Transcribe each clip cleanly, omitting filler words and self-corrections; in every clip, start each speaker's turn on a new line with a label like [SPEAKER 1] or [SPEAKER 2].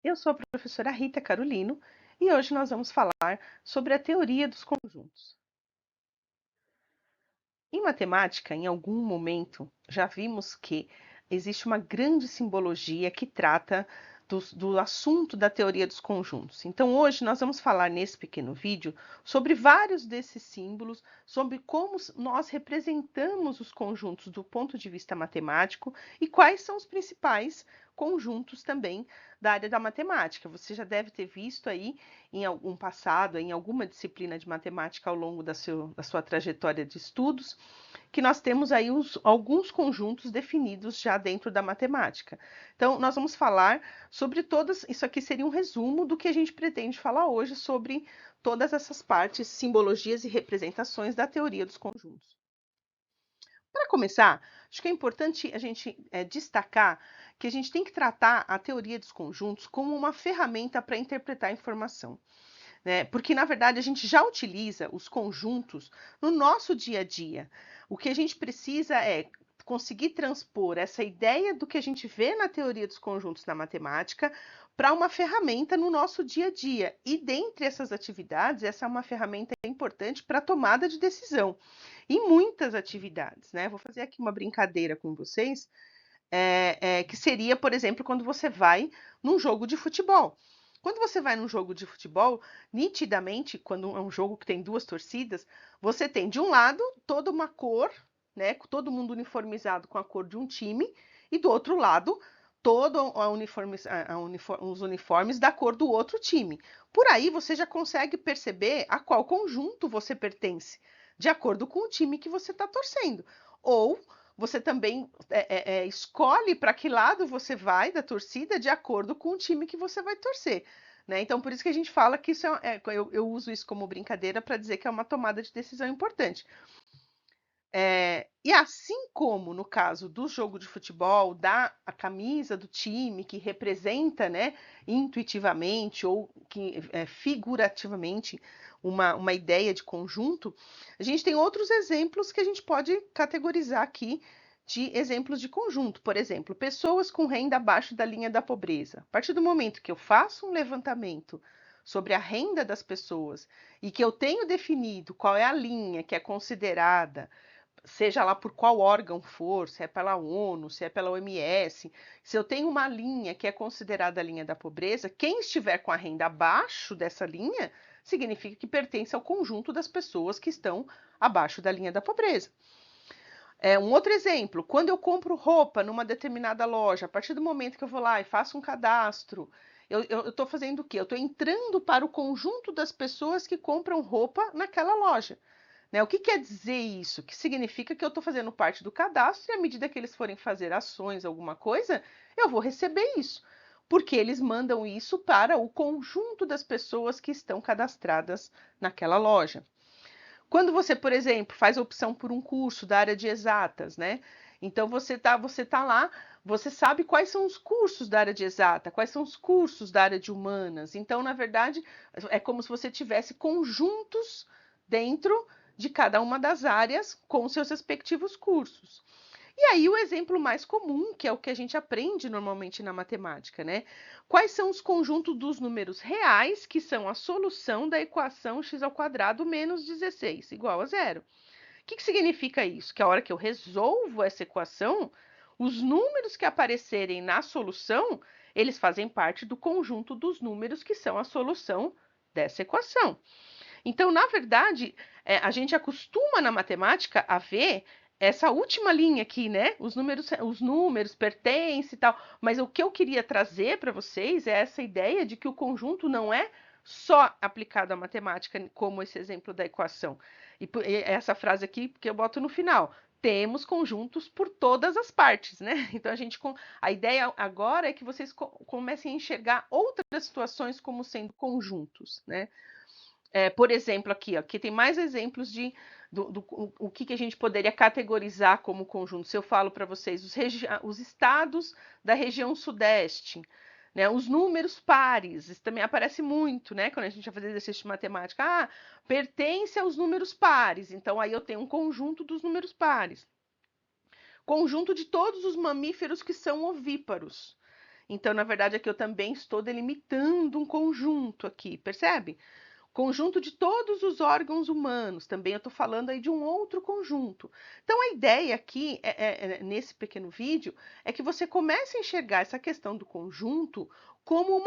[SPEAKER 1] Eu sou a professora Rita Carolino e hoje nós vamos falar sobre a teoria dos conjuntos. Em matemática, em algum momento, já vimos que existe uma grande simbologia que trata do assunto da teoria dos conjuntos. Então, hoje nós vamos falar nesse pequeno vídeo sobre vários desses símbolos, sobre como nós representamos os conjuntos do ponto de vista matemático e quais são os principais conjuntos também da área da matemática. Você já deve ter visto aí em algum passado, em alguma disciplina de matemática ao longo da sua trajetória de estudos, que nós temos aí alguns conjuntos definidos já dentro da matemática. Então, nós vamos falar sobre todas, isso aqui seria um resumo do que a gente pretende falar hoje sobre todas essas partes, simbologias e representações da teoria dos conjuntos. Para começar, acho que é importante a gente destacar que a gente tem que tratar a teoria dos conjuntos como uma ferramenta para interpretar a informação, né? Porque, na verdade, a gente já utiliza os conjuntos no nosso dia a dia. O que a gente precisa é conseguir transpor essa ideia do que a gente vê na teoria dos conjuntos na matemática para uma ferramenta no nosso dia a dia. E dentre essas atividades, essa é uma ferramenta importante para a tomada de decisão. Em muitas atividades, né? Vou fazer aqui uma brincadeira com vocês, que seria, por exemplo, quando você vai num jogo de futebol. Quando você vai num jogo de futebol, nitidamente, quando é um jogo que tem duas torcidas, você tem de um lado toda uma cor, né, todo mundo uniformizado com a cor de um time, e do outro lado todo os uniformes da cor do outro time. Por aí você já consegue perceber a qual conjunto você pertence, de acordo com o time que você está torcendo. Ou você também escolhe para que lado você vai da torcida de acordo com o time que você vai torcer. Né? Então, por isso que a gente fala que isso eu uso isso como brincadeira para dizer que é uma tomada de decisão importante. E assim como no caso do jogo de futebol, da a camisa do time que representa, né, intuitivamente ou que, figurativamente uma ideia de conjunto, a gente tem outros exemplos que a gente pode categorizar aqui de exemplos de conjunto. Por exemplo, pessoas com renda abaixo da linha da pobreza. A partir do momento que eu faço um levantamento sobre a renda das pessoas e que eu tenho definido qual é a linha que é considerada, seja lá por qual órgão for, se é pela ONU, se é pela OMS, se eu tenho uma linha que é considerada a linha da pobreza, quem estiver com a renda abaixo dessa linha, significa que pertence ao conjunto das pessoas que estão abaixo da linha da pobreza. Um outro exemplo, quando eu compro roupa numa determinada loja, a partir do momento que eu vou lá e faço um cadastro, eu estou fazendo o quê? Eu estou entrando para o conjunto das pessoas que compram roupa naquela loja. Né? O que quer dizer isso? Que significa que eu estou fazendo parte do cadastro e à medida que eles forem fazer ações, alguma coisa, eu vou receber isso. Porque eles mandam isso para o conjunto das pessoas que estão cadastradas naquela loja. Quando você, por exemplo, faz a opção por um curso da área de exatas, né? Então você tá lá, você sabe quais são os cursos da área de exata, quais são os cursos da área de humanas. Então, na verdade, é como se você tivesse conjuntos dentro de cada uma das áreas com seus respectivos cursos. E aí o exemplo mais comum, que é o que a gente aprende normalmente na matemática, né? Quais são os conjuntos dos números reais que são a solução da equação x² menos 16 igual a zero? O que significa isso? Que a hora que eu resolvo essa equação, os números que aparecerem na solução, eles fazem parte do conjunto dos números que são a solução dessa equação. Então, na verdade, a gente acostuma na matemática a ver essa última linha aqui, né? Os números pertencem e tal. Mas o que eu queria trazer para vocês é essa ideia de que o conjunto não é só aplicado à matemática, como esse exemplo da equação. E essa frase aqui que eu boto no final. Temos conjuntos por todas as partes, né? Então a ideia agora é que vocês comecem a enxergar outras situações como sendo conjuntos, né? Por exemplo, aqui tem mais exemplos o que a gente poderia categorizar como conjunto. Se eu falo para vocês os estados da região sudeste, né, os números pares, isso também aparece muito, né, quando a gente vai fazer exercício de matemática. Pertence aos números pares, então aí eu tenho um conjunto dos números pares. Conjunto de todos os mamíferos que são ovíparos. Então, na verdade, aqui eu também estou delimitando um conjunto aqui, percebe? Conjunto de todos os órgãos humanos, também eu estou falando aí de um outro conjunto. Então, a ideia aqui, nesse pequeno vídeo, é que você comece a enxergar essa questão do conjunto como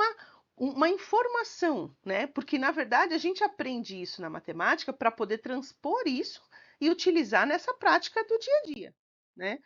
[SPEAKER 1] uma informação, né? Porque, na verdade, a gente aprende isso na matemática para poder transpor isso e utilizar nessa prática do dia a dia, né?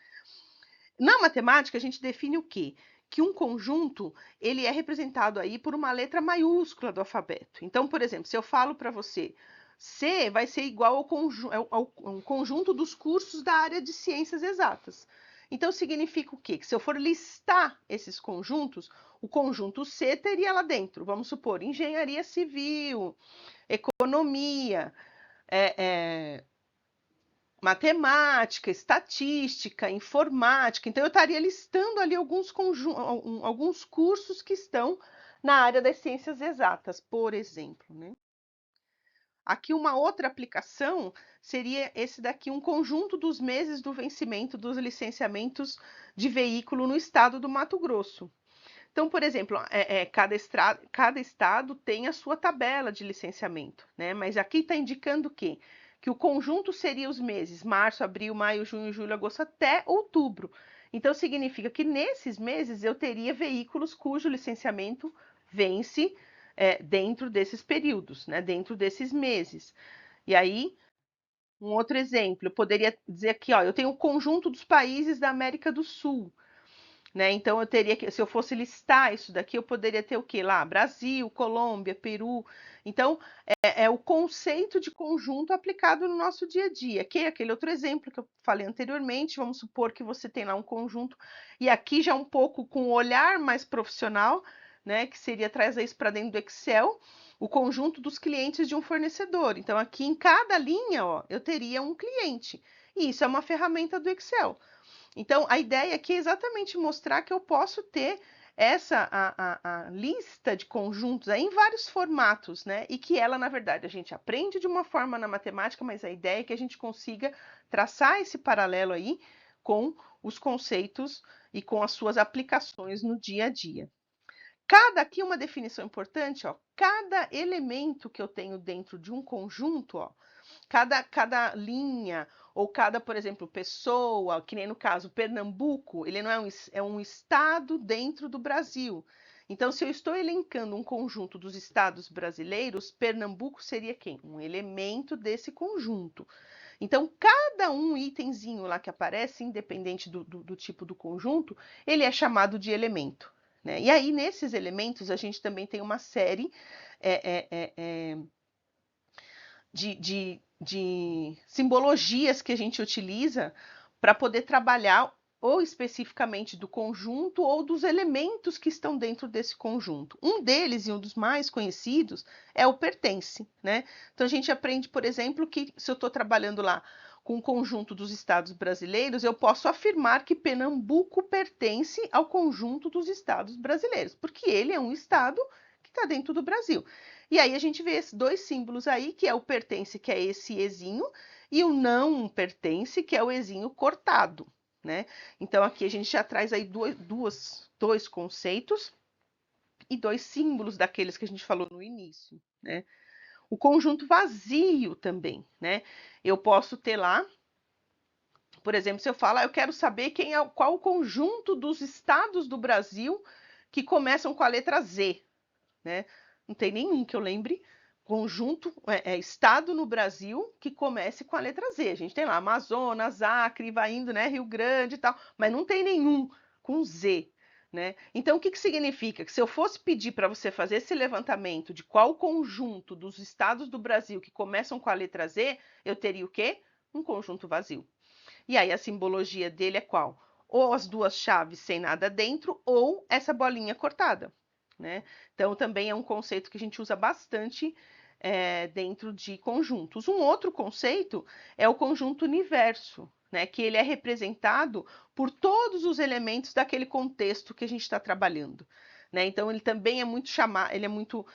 [SPEAKER 1] Na matemática, a gente define o quê? Que um conjunto, ele é representado aí por uma letra maiúscula do alfabeto. Então, por exemplo, se eu falo para você, C vai ser igual ao conjunto dos cursos da área de ciências exatas. Então, significa o quê? Que se eu for listar esses conjuntos, o conjunto C teria lá dentro, vamos supor, engenharia civil, economia, é, é, matemática, estatística, informática. Então, eu estaria listando ali alguns cursos que estão na área das ciências exatas, por exemplo, né? Aqui uma outra aplicação seria esse daqui, um conjunto dos meses do vencimento dos licenciamentos de veículo no estado do Mato Grosso. Então, por exemplo, cada estado tem a sua tabela de licenciamento, né? Mas aqui está indicando o quê? Que o conjunto seria os meses março, abril, maio, junho, julho, agosto até outubro. Então, significa que nesses meses eu teria veículos cujo licenciamento vence dentro desses períodos, né? Dentro desses meses. E aí, um outro exemplo, eu poderia dizer aqui, ó, eu tenho o conjunto dos países da América do Sul. Né? Então eu teria que, se eu fosse listar isso daqui, eu poderia ter o que lá? Brasil, Colômbia, Peru. Então é o conceito de conjunto aplicado no nosso dia a dia. Que é aquele outro exemplo que eu falei anteriormente. Vamos supor que você tem lá um conjunto e aqui já um pouco com o olhar mais profissional, né? Que seria trazer isso para dentro do Excel. O conjunto dos clientes de um fornecedor. Então, aqui em cada linha, ó, eu teria um cliente. E isso é uma ferramenta do Excel. Então, a ideia aqui é exatamente mostrar que eu posso ter a lista de conjuntos aí em vários formatos, né? E que ela, na verdade, a gente aprende de uma forma na matemática, mas a ideia é que a gente consiga traçar esse paralelo aí com os conceitos e com as suas aplicações no dia a dia. Cada aqui uma definição importante, ó, cada elemento que eu tenho dentro de um conjunto, ó, cada linha ou cada, por exemplo, pessoa, que nem no caso Pernambuco, ele não é um estado dentro do Brasil. Então, se eu estou elencando um conjunto dos estados brasileiros, Pernambuco seria quem? Um elemento desse conjunto. Então, cada um itemzinho lá que aparece, independente do tipo do conjunto, ele é chamado de elemento. Né? E aí, nesses elementos, a gente também tem uma série de simbologias que a gente utiliza para poder trabalhar ou especificamente do conjunto ou dos elementos que estão dentro desse conjunto. Um deles, e um dos mais conhecidos, é o pertence, né? Então a gente aprende, por exemplo, que se eu estou trabalhando lá com o conjunto dos estados brasileiros, eu posso afirmar que Pernambuco pertence ao conjunto dos estados brasileiros, porque ele é um estado que está dentro do Brasil. E aí a gente vê esses dois símbolos aí, que é o pertence, que é esse ezinho, e o não pertence, que é o ezinho cortado, né? Então aqui a gente já traz aí dois conceitos e dois símbolos daqueles que a gente falou no início, né? O conjunto vazio também, né? Eu posso ter lá, por exemplo, se eu falar, eu quero saber qual o conjunto dos estados do Brasil que começam com a letra Z, né? Não tem nenhum que eu lembre conjunto, estado no Brasil que comece com a letra Z. A gente tem lá Amazonas, Acre, vai indo, né, Rio Grande e tal, mas não tem nenhum com Z. Né? Então, o que significa? Que se eu fosse pedir para você fazer esse levantamento de qual conjunto dos estados do Brasil que começam com a letra Z, eu teria o quê? Um conjunto vazio. E aí a simbologia dele é qual? Ou as duas chaves sem nada dentro, ou essa bolinha cortada. Né? Então, também é um conceito que a gente usa bastante dentro de conjuntos. Um outro conceito é o conjunto universo, né? Que ele é representado por todos os elementos daquele contexto que a gente está trabalhando. Né? Então, ele também é muito ele é muito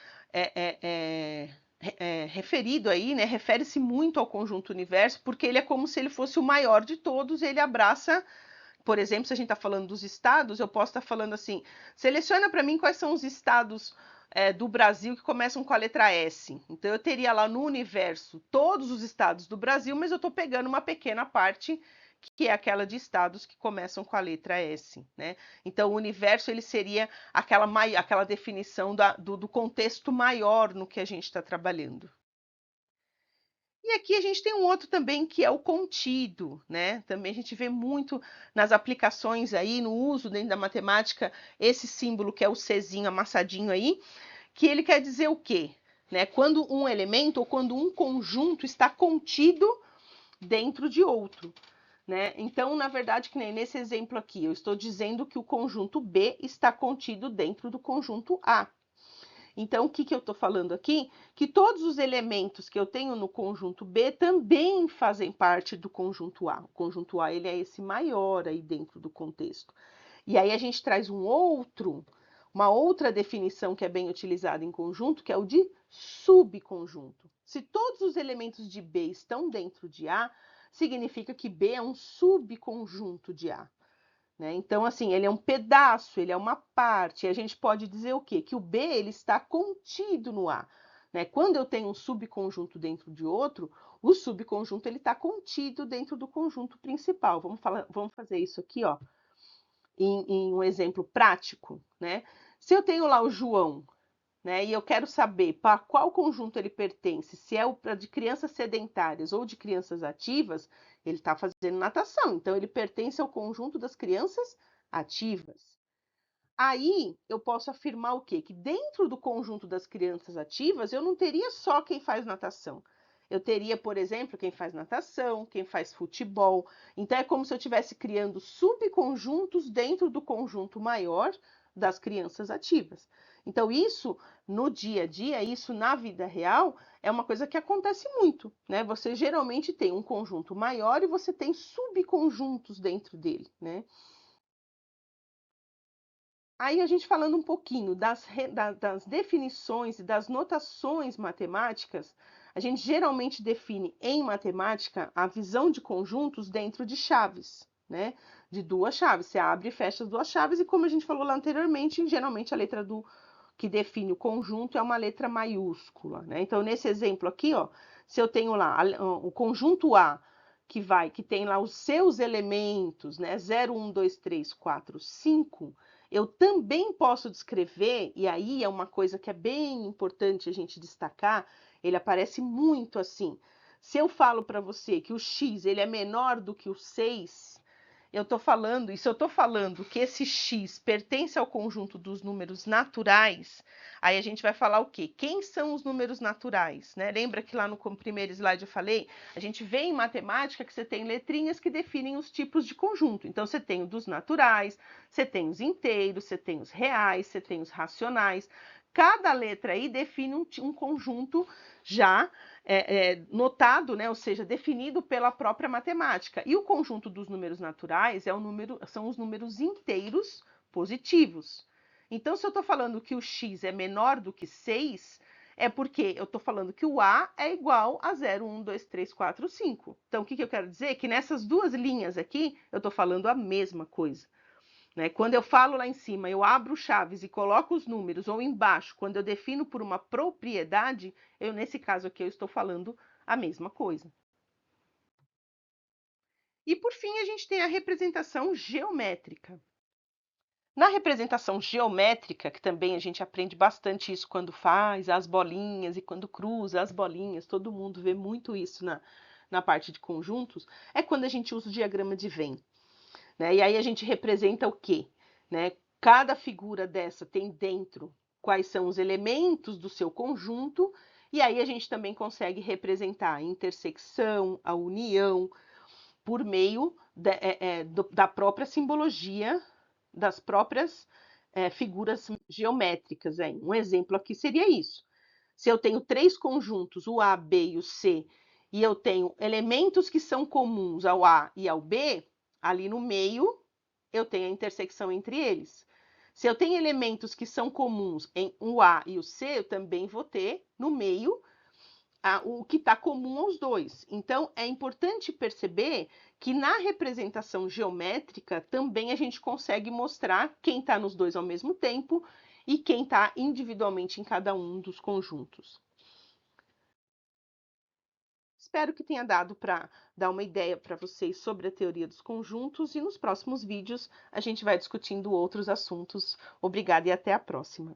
[SPEAKER 1] referido aí, né? Refere-se muito ao conjunto universo, porque ele é como se ele fosse o maior de todos, ele abraça Por exemplo, se a gente está falando dos estados, eu posso estar falando assim: seleciona para mim quais são os estados do Brasil que começam com a letra S. Então, eu teria lá no universo todos os estados do Brasil, mas eu estou pegando uma pequena parte que é aquela de estados que começam com a letra S, né? Então, o universo ele seria aquela definição do contexto maior no que a gente está trabalhando. E aqui a gente tem um outro também que é o contido, né? Também a gente vê muito nas aplicações aí, no uso dentro da matemática, esse símbolo que é o Czinho amassadinho aí, que ele quer dizer o quê? Né? Quando um elemento ou quando um conjunto está contido dentro de outro. Né? Então, na verdade, que nem nesse exemplo aqui, eu estou dizendo que o conjunto B está contido dentro do conjunto A. Então, o que eu estou falando aqui? Que todos os elementos que eu tenho no conjunto B também fazem parte do conjunto A. O conjunto A ele é esse maior aí dentro do contexto. E aí a gente traz uma outra definição que é bem utilizada em conjunto, que é o de subconjunto. Se todos os elementos de B estão dentro de A, significa que B é um subconjunto de A. Né? Então, assim, ele é um pedaço, ele é uma parte. E a gente pode dizer o quê? Que o B ele está contido no A. Né? Quando eu tenho um subconjunto dentro de outro, o subconjunto ele está contido dentro do conjunto principal. Vamos fazer isso aqui, ó, em um exemplo prático. Né? Se eu tenho lá o João, né, e eu quero saber para qual conjunto ele pertence, se é o de crianças sedentárias ou de crianças ativas, ele está fazendo natação, então ele pertence ao conjunto das crianças ativas. Aí eu posso afirmar o quê? Que dentro do conjunto das crianças ativas eu não teria só quem faz natação. Eu teria, por exemplo, quem faz natação, quem faz futebol. Então é como se eu estivesse criando subconjuntos dentro do conjunto maior das crianças ativas. Então isso no dia a dia, isso na vida real, é uma coisa que acontece muito, né? Você geralmente tem um conjunto maior e você tem subconjuntos dentro dele, né? Aí a gente falando um pouquinho das definições e das notações matemáticas, a gente geralmente define em matemática a visão de conjuntos dentro de chaves, né? De duas chaves. Você abre e fecha as duas chaves, e como a gente falou lá anteriormente, geralmente a letra do que define o conjunto é uma letra maiúscula, né? Então, nesse exemplo aqui, ó, se eu tenho lá o conjunto A, que tem lá os seus elementos, né? 0, 1, 2, 3, 4, 5, eu também posso descrever, e aí é uma coisa que é bem importante a gente destacar, ele aparece muito assim. Se eu falo para você que o x ele é menor do que o 6, eu estou falando, e se eu estou falando que esse x pertence ao conjunto dos números naturais, aí a gente vai falar o quê? Quem são os números naturais? Né? Lembra que lá no primeiro slide eu falei? A gente vê em matemática que você tem letrinhas que definem os tipos de conjunto. Então, você tem o dos naturais, você tem os inteiros, você tem os reais, você tem os racionais. Cada letra aí define um conjunto já notado, né, ou seja, definido pela própria matemática. E o conjunto dos números naturais são os números inteiros positivos. Então, se eu estou falando que o x é menor do que 6, é porque eu estou falando que o A é igual a 0, 1, 2, 3, 4, 5. Então, o que eu quero dizer? Que nessas duas linhas aqui, eu estou falando a mesma coisa. Né? Quando eu falo lá em cima, eu abro chaves e coloco os números, ou embaixo, quando eu defino por uma propriedade, nesse caso aqui, eu estou falando a mesma coisa. E por fim, a gente tem a representação geométrica. Na representação geométrica, que também a gente aprende bastante isso quando faz as bolinhas e quando cruza as bolinhas, todo mundo vê muito isso na parte de conjuntos, é quando a gente usa o diagrama de Venn. Né? E aí a gente representa o quê? Né? Cada figura dessa tem dentro quais são os elementos do seu conjunto, e aí a gente também consegue representar a intersecção, a união, por meio da própria simbologia, das próprias figuras geométricas. Hein? Um exemplo aqui seria isso. Se eu tenho três conjuntos, o A, B e o C, e eu tenho elementos que são comuns ao A e ao B, ali no meio eu tenho a intersecção entre eles. Se eu tenho elementos que são comuns em o A e o C, eu também vou ter no meio o que está comum aos dois. Então, é importante perceber que na representação geométrica também a gente consegue mostrar quem está nos dois ao mesmo tempo e quem está individualmente em cada um dos conjuntos. Espero que tenha dado para dar uma ideia para vocês sobre a teoria dos conjuntos e nos próximos vídeos a gente vai discutindo outros assuntos. Obrigada e até a próxima.